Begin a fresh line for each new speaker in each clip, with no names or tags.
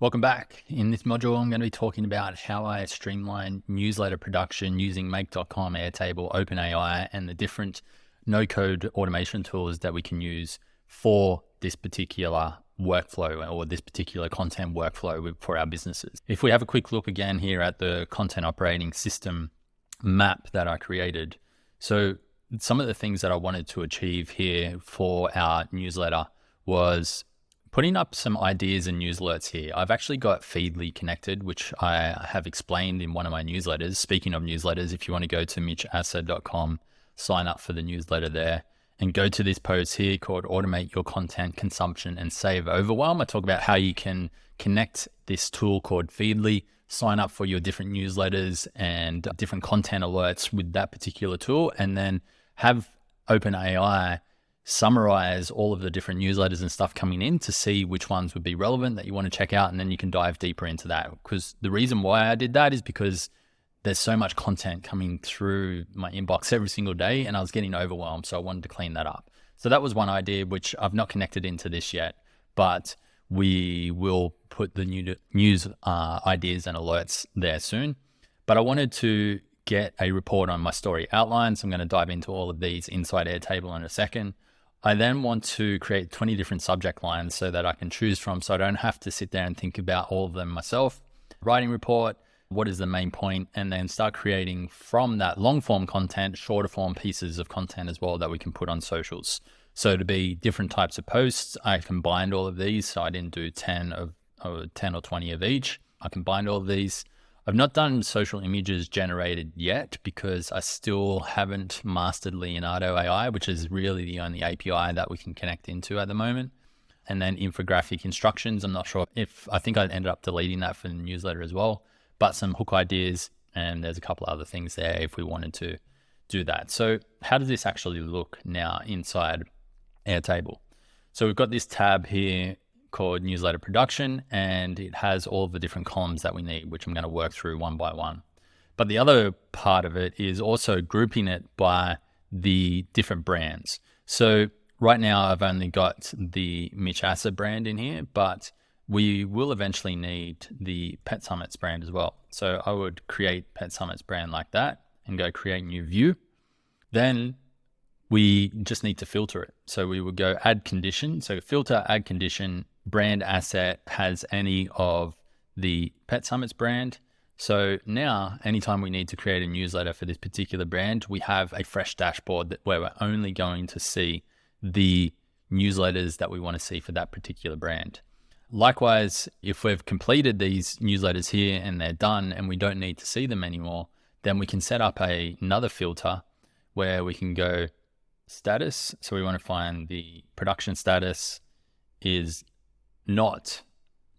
Welcome back. In this module, I'm going to be talking about how I streamline newsletter production using Make.com, Airtable, OpenAI, and the different no-code automation tools that we can use for this particular workflow or this particular content workflow for our businesses. If we have a quick look again here at the content operating system map that I created. So some of the things that I wanted to achieve here for our newsletter was putting up some ideas and news alerts here. I've actually got Feedly connected, which I have explained in one of my newsletters. Speaking of newsletters, if you want to go to mitchasser.com, sign up for the newsletter there, and go to this post here called Automate Your Content Consumption and Save Overwhelm. I talk about how you can connect this tool called Feedly, sign up for your different newsletters and different content alerts with that particular tool, and then have OpenAI summarize all of the different newsletters and stuff coming in to see which ones would be relevant that you want to check out. And then you can dive deeper into that. Because the reason why I did that is because there's so much content coming through my inbox every single day and I was getting overwhelmed. So I wanted to clean that up. So that was one idea, which I've not connected into this yet, but we will put the news ideas and alerts there soon. But I wanted to get a report on my story outline. So I'm going to dive into all of these inside Airtable in a second. I then want to create 20 different subject lines so that I can choose from, so I don't have to sit there and think about all of them myself. Writing report, what is the main point, and then start creating from that long form content, shorter form pieces of content as well that we can put on socials. So to be different types of posts, I combined all of these. So I didn't do 10 or 20 of each. I combined all of these. I've not done social images generated yet because I still haven't mastered Leonardo AI, which is really the only API that we can connect into at the moment. And then infographic instructions. I'm not sure I think I ended up deleting that for the newsletter as well, but some hook ideas, and there's a couple other things there if we wanted to do that. So how does this actually look now inside Airtable? So we've got this tab here called newsletter production, and it has all the different columns that we need, which I'm going to work through one by one. But the other part of it is also grouping it by the different brands. So right now I've only got the Mitch Asser brand in here, but we will eventually need the Pet Summits brand as well. So I would create Pet Summits brand like that and go create new view. Then we just need to filter it. So we would go add condition. So filter, add condition, brand asset has any of the Pet Summits brand. So now anytime we need to create a newsletter for this particular brand, we have a fresh dashboard where we're only going to see the newsletters that we want to see for that particular brand. Likewise, if we've completed these newsletters here and they're done and we don't need to see them anymore, then we can set up another filter where we can go status. So we want to find the production status is not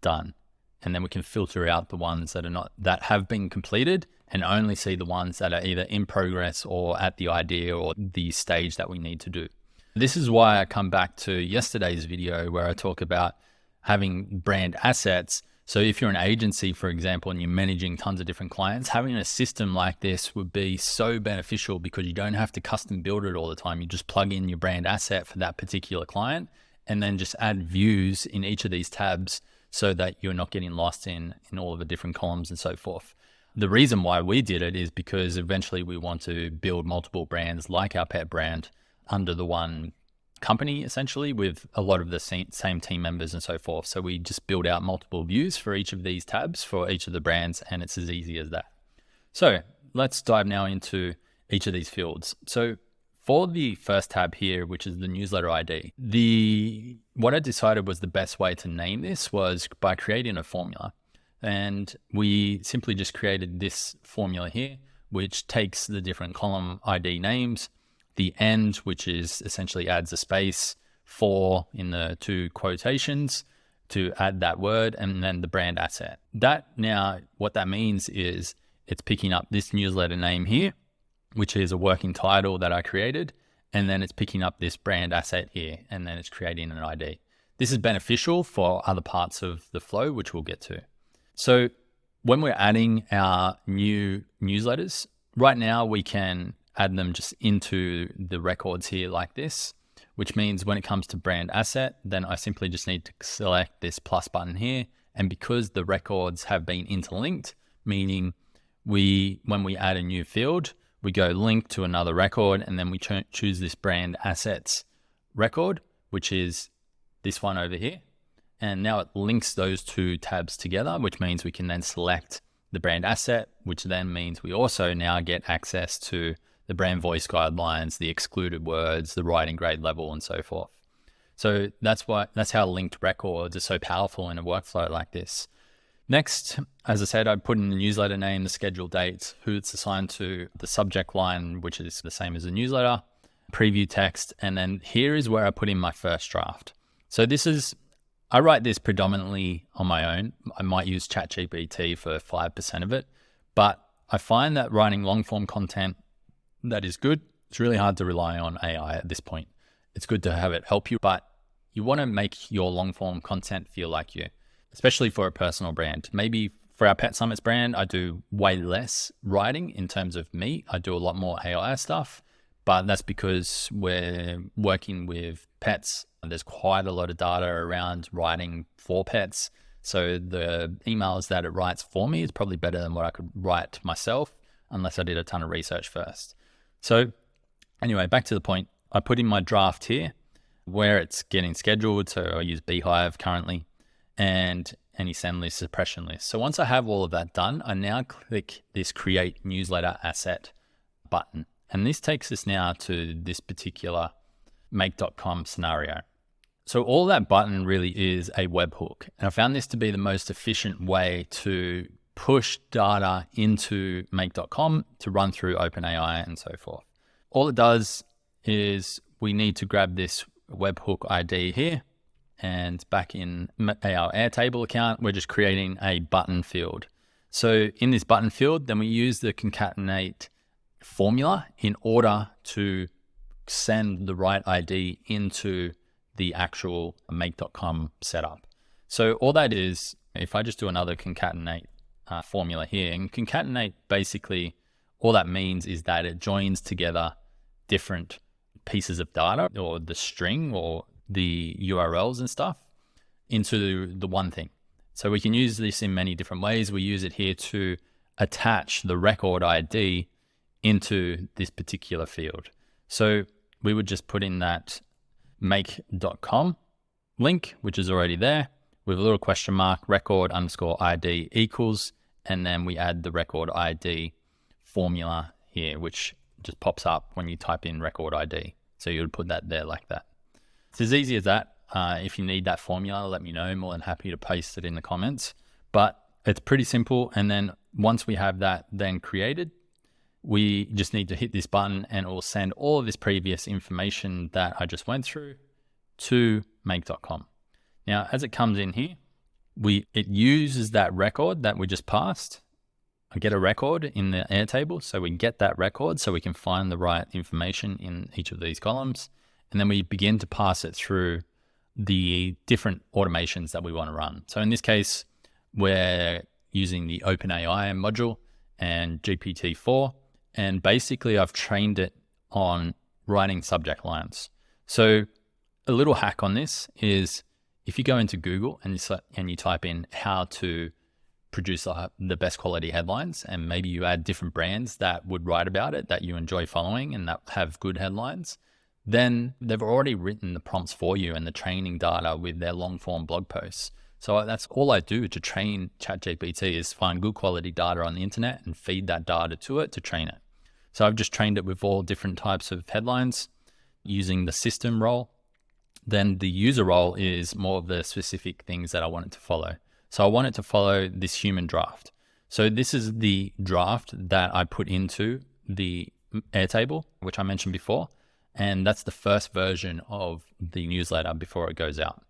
done, and then we can filter out the ones that have been completed and only see the ones that are either in progress or at the idea or the stage that we need to do. This is why I come back to yesterday's video where I talk about having brand assets. So if you're an agency, for example, and you're managing tons of different clients, having a system like this would be so beneficial because you don't have to custom build it all the time. You just plug in your brand asset for that particular client and then just add views in each of these tabs so that you're not getting lost in all of the different columns and so forth. The reason why we did it is because eventually we want to build multiple brands like our pet brand under the one company, essentially, with a lot of the same team members and so forth. So we just build out multiple views for each of these tabs for each of the brands, and it's as easy as that. So let's dive now into each of these fields. So for the first tab here, which is the newsletter ID, what I decided was the best way to name this was by creating a formula. And we simply just created this formula here, which takes the different column ID names, the end, which is essentially adds a space for in the two quotations to add that word, and then the brand asset. That now, what that means is it's picking up this newsletter name here, which is a working title that I created, and then it's picking up this brand asset here, and then it's creating an ID. This is beneficial for other parts of the flow, which we'll get to. So when we're adding our new newsletters, right now we can add them just into the records here like this, which means when it comes to brand asset, then I simply just need to select this plus button here And because the records have been interlinked, meaning when we add a new field, we go link to another record, and then we choose this brand assets record, which is this one over here. And now it links those two tabs together, which means we can then select the brand asset, which then means we also now get access to the brand voice guidelines, the excluded words, the writing grade level, and so forth. So that's how linked records are so powerful in a workflow like this. Next, as I said, I put in the newsletter name, the schedule date, who it's assigned to, the subject line, which is the same as the newsletter, preview text, and then here is where I put in my first draft. So I write this predominantly on my own. I might use ChatGPT for 5% of it, but I find that writing long form content that is good, it's really hard to rely on AI at this point. It's good to have it help you, but you want to make your long form content feel like you, especially for a personal brand. Maybe for our Pet Summits brand, I do way less writing in terms of me. I do a lot more AI stuff, but that's because we're working with pets. There's quite a lot of data around writing for pets. So the emails that it writes for me is probably better than what I could write myself, unless I did a ton of research first. So anyway, back to the point. I put in my draft here where it's getting scheduled. So I use Beehive currently, and any send list, suppression list. So once I have all of that done, I now click this create newsletter asset button. And this takes us now to this particular make.com scenario. So all that button really is a webhook. And I found this to be the most efficient way to push data into make.com to run through OpenAI and so forth. All it does is we need to grab this webhook ID here, and back in our Airtable account, we're just creating a button field. So in this button field, then we use the concatenate formula in order to send the right ID into the actual make.com setup. So all that is, if I just do another concatenate formula here, and concatenate, basically all that means is that it joins together different pieces of data, or the string or the URLs and stuff, into the one thing. So we can use this in many different ways. We use it here to attach the record ID into this particular field. So we would just put in that make.com link, which is already there, with a little question mark, record underscore ID equals, and then we add the record ID formula here, which just pops up when you type in record ID. So you would put that there like that. It's as easy as that. If you need that formula, let me know. I'm more than happy to paste it in the comments. But it's pretty simple. And then once we have that then created, we just need to hit this button and it will send all of this previous information that I just went through to make.com. Now, as it comes in here, it uses that record that we just passed. I get a record in the Airtable, so we get that record so we can find the right information in each of these columns. And then we begin to pass it through the different automations that we want to run. So in this case, we're using the OpenAI module and GPT-4. And basically I've trained it on writing subject lines. So a little hack on this is if you go into Google and you type in how to produce the best quality headlines, and maybe you add different brands that would write about it that you enjoy following and that have good headlines, then they've already written the prompts for you and the training data with their long form blog posts. So that's all I do to train ChatGPT, is find good quality data on the internet and feed that data to it to train it. So I've just trained it with all different types of headlines using the system role. Then the user role is more of the specific things that I want it to follow. So I want it to follow this human draft. So this is the draft that I put into the Airtable, which I mentioned before. And that's the first version of the newsletter before it goes out.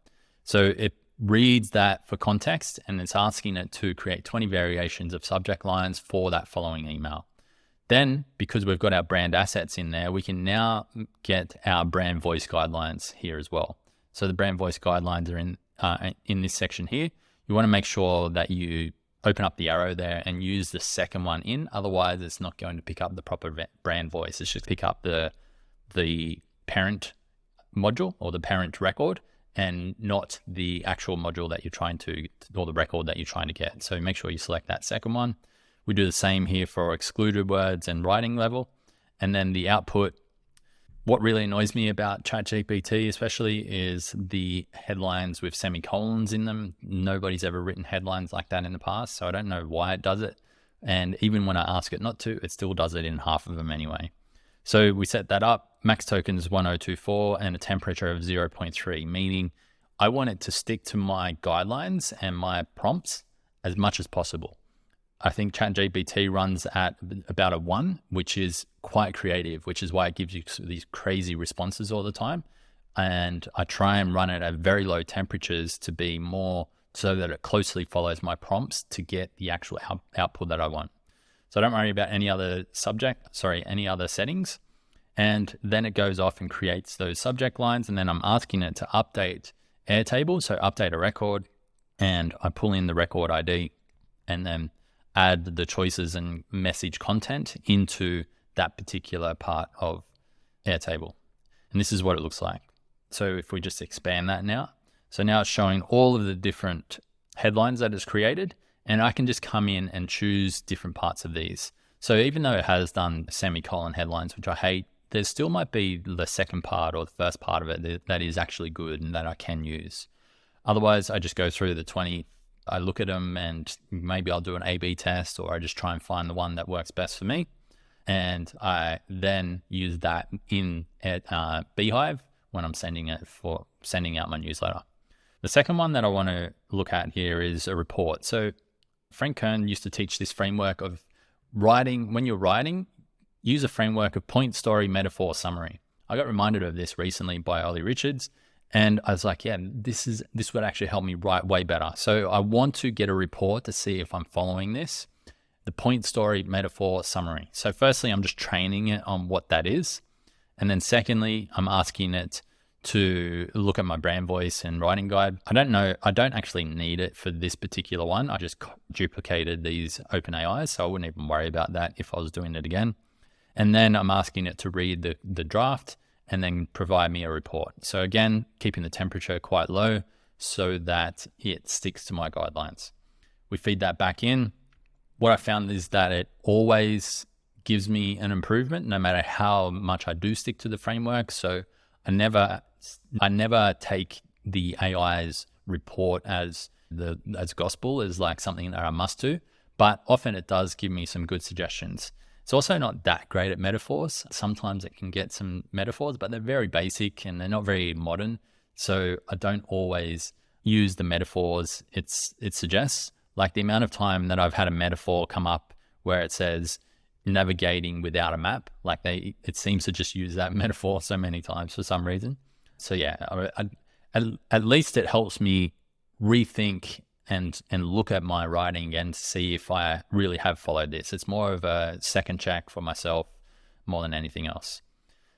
So it reads that for context, and it's asking it to create 20 variations of subject lines for that following email. Then, because we've got our brand assets in there, we can now get our brand voice guidelines here as well. So the brand voice guidelines are in this section here. You want to make sure that you open up the arrow there and use the second one in. Otherwise, it's not going to pick up the proper brand voice. It's just pick up the parent module or the parent record and not the actual module that you're trying to, or the record that you're trying to get. So make sure you select that second one. We do the same here for excluded words and writing level. And then the output, what really annoys me about ChatGPT especially is the headlines with semicolons in them. Nobody's ever written headlines like that in the past, so I don't know why it does it. And even when I ask it not to, it still does it in half of them anyway. So we set that up, max tokens 1024 and a temperature of 0.3, meaning I want it to stick to my guidelines and my prompts as much as possible. I think ChatGPT runs at about a 1, which is quite creative, which is why it gives you these crazy responses all the time. And I try and run it at very low temperatures to be more so that it closely follows my prompts to get the actual output that I want. So don't worry about any other settings. And then it goes off and creates those subject lines. And then I'm asking it to update Airtable, so update a record, and I pull in the record ID and then add the choices and message content into that particular part of Airtable. And this is what it looks like. So if we just expand that now, so now it's showing all of the different headlines that it's created, and I can just come in and choose different parts of these. So even though it has done semicolon headlines, which I hate, there still might be the second part or the first part of it that is actually good and that I can use. Otherwise, I just go through the 20, I look at them and maybe I'll do an A/B test, or I just try and find the one that works best for me. And I then use that in Beehive when I'm sending out my newsletter. The second one that I want to look at here is a report. So Frank Kern used to teach this framework of writing. When you're writing, use a framework of point, story, metaphor, summary. I got reminded of this recently by Ollie Richards, and I was like, yeah, this would actually help me write way better. So I want to get a report to see if I'm following this. The point, story, metaphor, summary. So firstly, I'm just training it on what that is. And then secondly, I'm asking it to look at my brand voice and writing guide. I don't actually need it for this particular one. I just duplicated these OpenAIs, so I wouldn't even worry about that if I was doing it again. And then I'm asking it to read the draft and then provide me a report. So again, keeping the temperature quite low so that it sticks to my guidelines. We feed that back in. What I found is that it always gives me an improvement no matter how much I do stick to the framework. So I never take the AI's report as gospel, as like something that I must do, but often it does give me some good suggestions. It's also not that great at metaphors. Sometimes it can get some metaphors, but they're very basic and they're not very modern. So I don't always use the metaphors it suggests. Like the amount of time that I've had a metaphor come up where it says navigating without a map, like it seems to just use that metaphor so many times for some reason. So yeah, at least it helps me rethink and look at my writing and see if I really have followed this. It's more of a second check for myself more than anything else.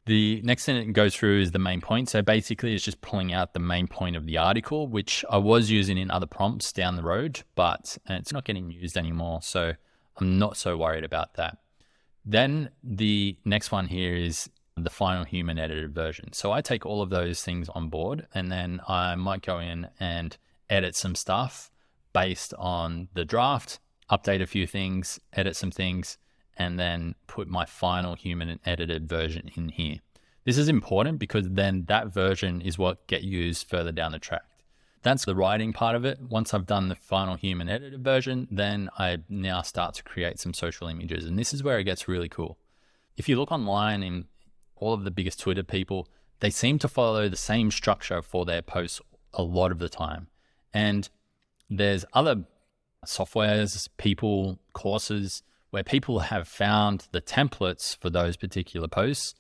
The next thing it goes through is the main point. So basically it's just pulling out the main point of the article, which I was using in other prompts down the road, but it's not getting used anymore. So I'm not so worried about that. Then the next one here is the final human edited version. So I take all of those things on board, and then I might go in and edit some stuff based on the draft, update a few things, edit some things, and then put my final human edited version in here. This is important because then that version is what gets used further down the track. That's the writing part of it. Once I've done the final human edited version, then I now start to create some social images. And this is where it gets really cool. If you look online in all of the biggest Twitter people, they seem to follow the same structure for their posts a lot of the time. And there's other softwares, people, courses, where people have found the templates for those particular posts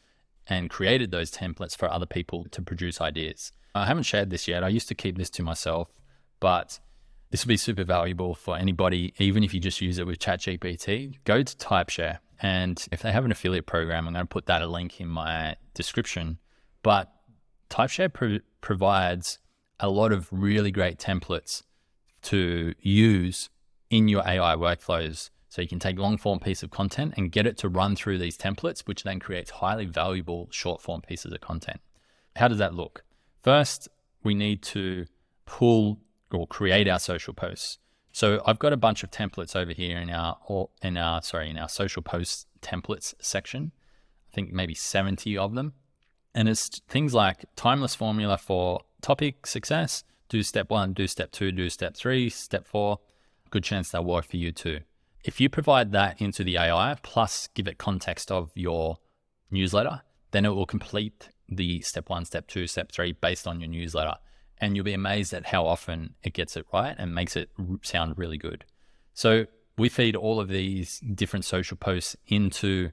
and created those templates for other people to produce ideas. I haven't shared this yet. I used to keep this to myself, but this will be super valuable for anybody, even if you just use it with ChatGPT. Go to TypeShare, and if they have an affiliate program, I'm going to put that a link in my description. But TypeShare provides a lot of really great templates to use in your AI workflows. So you can take long form piece of content and get it to run through these templates, which then creates highly valuable short form pieces of content. How does that look? First, we need to pull or create our social posts. So I've got a bunch of templates over here in our social posts templates section. I think maybe 70 of them. And it's things like timeless formula for topic success, do step 1, do step 2, do step 3, step 4. Good chance they'll work for you too. If you provide that into the AI, plus give it context of your newsletter, then it will complete the step 1, step 2, step 3 based on your newsletter. And you'll be amazed at how often it gets it right and makes it sound really good. So we feed all of these different social posts into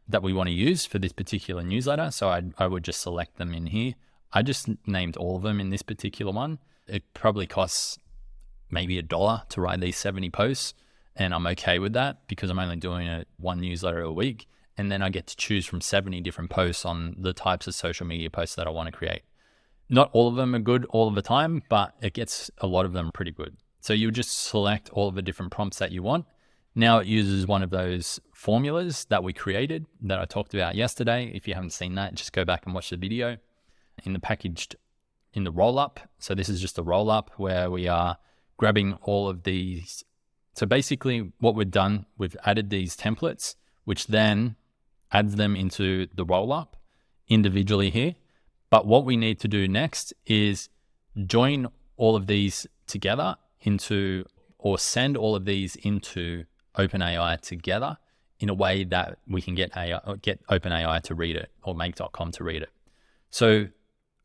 that we want to use for this particular newsletter. So I would just select them in here. I just named all of them in this particular one. It probably costs maybe $1 to write these 70 posts. And I'm okay with that because I'm only doing one newsletter a week. And then I get to choose from 70 different posts on the types of social media posts that I want to create. Not all of them are good all of the time, but it gets a lot of them pretty good. So you just select all of the different prompts that you want. Now it uses one of those formulas that we created that I talked about yesterday. If you haven't seen that, just go back and watch the video in the roll-up. So this is just a roll-up where we are grabbing all of these. So basically what we've done, we've added these templates, which then adds them into the roll-up individually here. But what we need to do next is join all of these together or send all of these into OpenAI together in a way that we can get OpenAI to read it or make.com to read it. So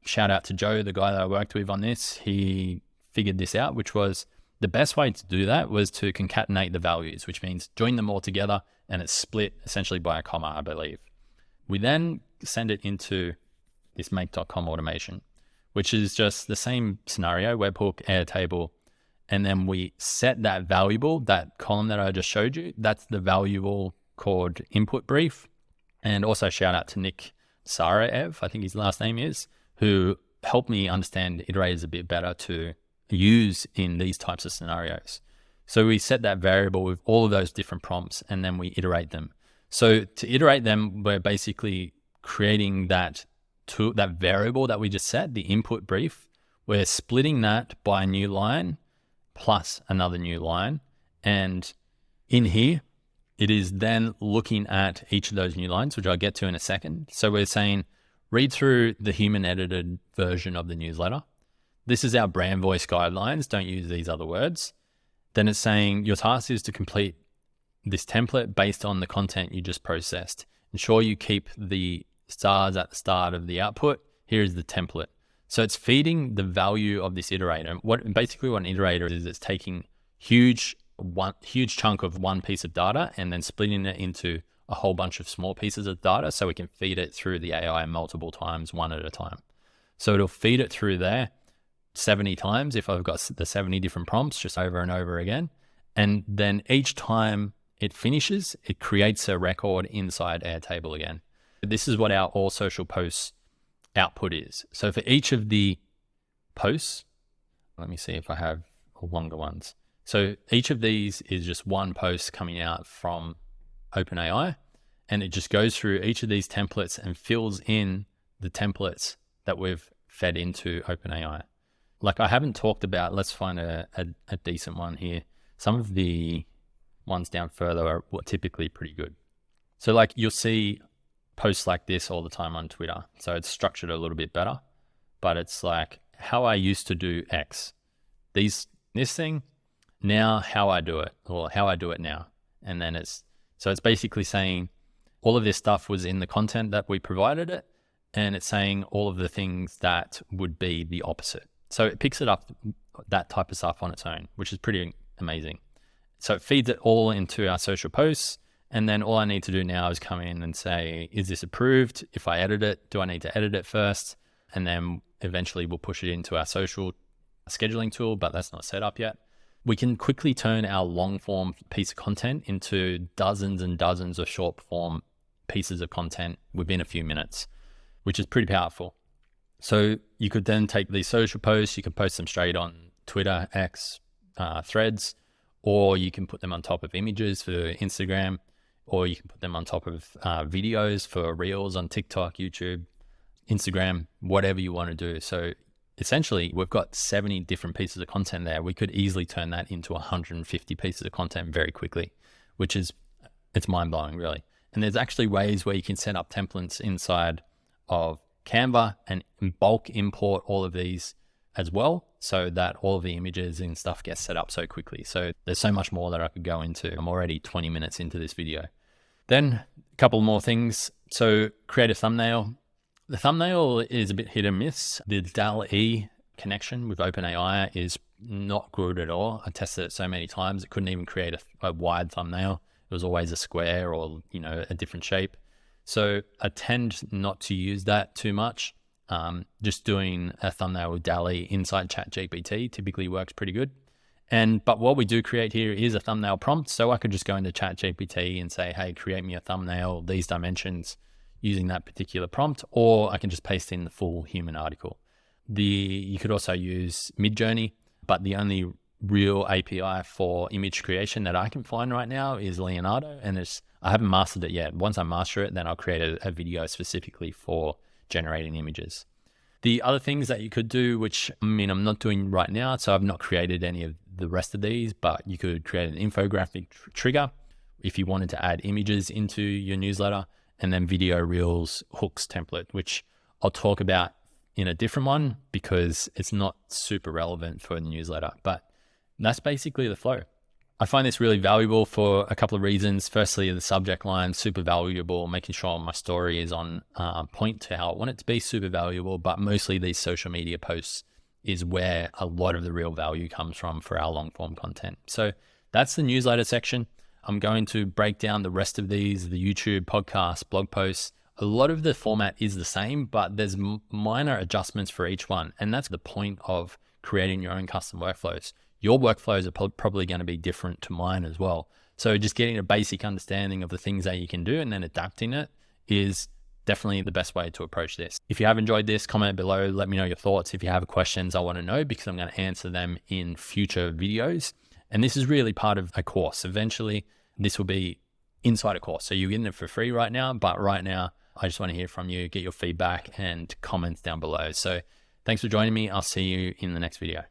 shout out to Joe, the guy that I worked with on this. He figured this out, which was the best way to do that was to concatenate the values, which means join them all together and it's split essentially by a comma, I believe. We then send it into this make.com automation, which is just the same scenario, webhook, Airtable, and then we set that variable, that column that I just showed you, that's the variable called input brief. And also shout out to Nick Saraev, I think his last name is, who helped me understand iterators a bit better to use in these types of scenarios. So we set that variable with all of those different prompts and then we iterate them. So to iterate them, we're basically creating that variable that we just set, the input brief. We're splitting that by a new line plus another new line. And in here, it is then looking at each of those new lines, which I'll get to in a second. So we're saying, read through the human edited version of the newsletter. This is our brand voice guidelines. Don't use these other words. Then it's saying your task is to complete this template based on the content you just processed. Ensure you keep the stars at the start of the output. Here is the template. So it's feeding the value of this iterator. Basically what an iterator is, it's taking huge chunk of one piece of data and then splitting it into a whole bunch of small pieces of data so we can feed it through the AI multiple times, one at a time. So it'll feed it through there 70 times if I've got the 70 different prompts just over and over again. And then each time it finishes, it creates a record inside Airtable again. This is what our all social posts output is. So for each of the posts, let me see if I have longer ones. So each of these is just one post coming out from OpenAI, and it just goes through each of these templates and fills in the templates that we've fed into OpenAI. Like I haven't talked about, let's find a decent one here. Some of the ones down further are typically pretty good. So like you'll see posts like this all the time on Twitter. So it's structured a little bit better, but it's like how I used to do X. This thing, now how I do it, or how I do it now. And then it's basically saying all of this stuff was in the content that we provided it, and it's saying all of the things that would be the opposite. So it picks it up, that type of stuff on its own, which is pretty amazing. So it feeds it all into our social posts. And then all I need to do now is come in and say, is this approved? If I edit it, do I need to edit it first? And then eventually we'll push it into our social scheduling tool, but that's not set up yet. We can quickly turn our long form piece of content into dozens and dozens of short form pieces of content within a few minutes, which is pretty powerful. So you could then take these social posts, you can post them straight on Twitter, X, Threads, or you can put them on top of images for Instagram, or you can put them on top of videos for Reels on TikTok, YouTube, Instagram, whatever you want to do. So essentially we've got 70 different pieces of content there. We could easily turn that into 150 pieces of content very quickly, it's mind-blowing, really. And there's actually ways where you can set up templates inside of Canva and bulk import all of these as well, so that all of the images and stuff gets set up so quickly. So there's so much more that I could go into. I'm already 20 minutes into this video. Then a couple more things. So create a thumbnail. The thumbnail is a bit hit and miss. The DALL-E connection with OpenAI is not good at all. I tested it so many times. It couldn't even create a wide thumbnail. It was always a square or, a different shape. So I tend not to use that too much. Just doing a thumbnail with DALL-E inside ChatGPT typically works pretty good. But what we do create here is a thumbnail prompt. So I could just go into ChatGPT and say, hey, create me a thumbnail, these dimensions, using that particular prompt, or I can just paste in the full human article. You could also use Midjourney, but the only real API for image creation that I can find right now is Leonardo, and I haven't mastered it yet. Once I master it, then I'll create a video specifically for generating images. The other things that you could do, which I'm not doing right now, so I've not created any of the rest of these, but you could create an infographic trigger if you wanted to add images into your newsletter, and then video reels hooks template, which I'll talk about in a different one because it's not super relevant for the newsletter, but that's basically the flow. I find this really valuable for a couple of reasons. Firstly, the subject line, super valuable, making sure my story is on point to how I want it to be, super valuable, but mostly these social media posts is where a lot of the real value comes from for our long form content. So that's the newsletter section. I'm going to break down the rest of these, the YouTube, podcast, blog posts. A lot of the format is the same, but there's minor adjustments for each one. And that's the point of creating your own custom workflows. Your workflows are probably going to be different to mine as well. So just getting a basic understanding of the things that you can do and then adapting it is definitely the best way to approach this. If you have enjoyed this, comment below, let me know your thoughts. If you have questions, I want to know because I'm going to answer them in future videos. And this is really part of a course. Eventually, this will be inside a course. So you're getting it for free right now, but right now, I just want to hear from you, get your feedback and comments down below. So thanks for joining me. I'll see you in the next video.